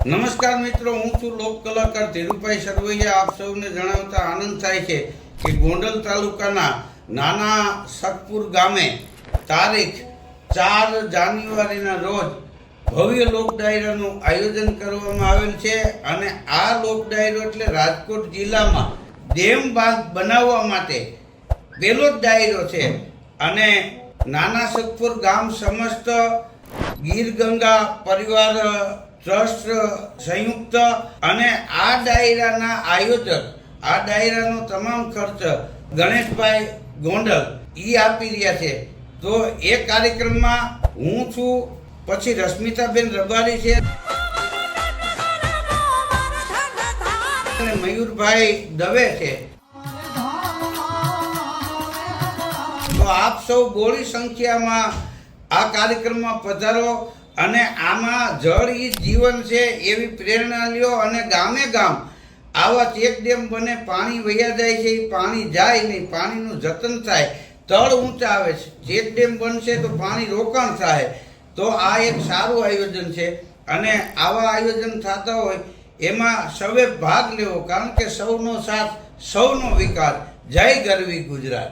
નમસ્કાર મિત્રો, હું છું લોક કલાકાર ધીરુભાઈ સરવૈયા. આપ સૌને જણાવતા આનંદ થાય છે કે ગોંડલ તાલુકાના નાના સતપુર ગામે તારીખ 4 જાન્યુઆરીના રોજ ભવ્ય લોક ડાયરાનું આયોજન કરવામાં આવેલ છે. અને આ લોક ડાયરો એટલે રાજકોટ જિલ્લામાં ડેમ બાંધ બનાવવા માટે પહેલો જ ડાયરો છે. અને નાના સતપુર ગામ સમસ્ત ગીર ગંગા પરિવાર ટ્રસ્ટ સંયુક્ત અને આ ડાયરાના આયોજક, આ ડાયરાનો તમામ ખર્ચ ગણેશભાઈ ગોંડલ આપી રહ્યા છે. તો એ કાર્યક્રમમાં હું છું, પછી રશ્મિતાબેન રબારી છે અને મયુરભાઈ દવે છે. તો આપ સૌ બોળી સંખ્યામાં આ કાર્યક્રમમાં પધારો અને આમાં જળ ઈ જીવન છે એવી પ્રેરણા લ્યો. અને ગામે ગામ આવા ચેક ડેમ બને, પાણી વહ્યા જાય છે, એ પાણી જાય નહીં, પાણીનું જતન થાય, તળ ઊંચા આવે છે. ચેક ડેમ બનશે તો પાણી રોકાણ થાય. તો આ એક સારું આયોજન છે અને આવા આયોજન થતા હોય એમાં સૌએ ભાગ લેવો, કારણ કે સૌનો સાથ સૌનો વિકાસ. જય ગરવી ગુજરાત.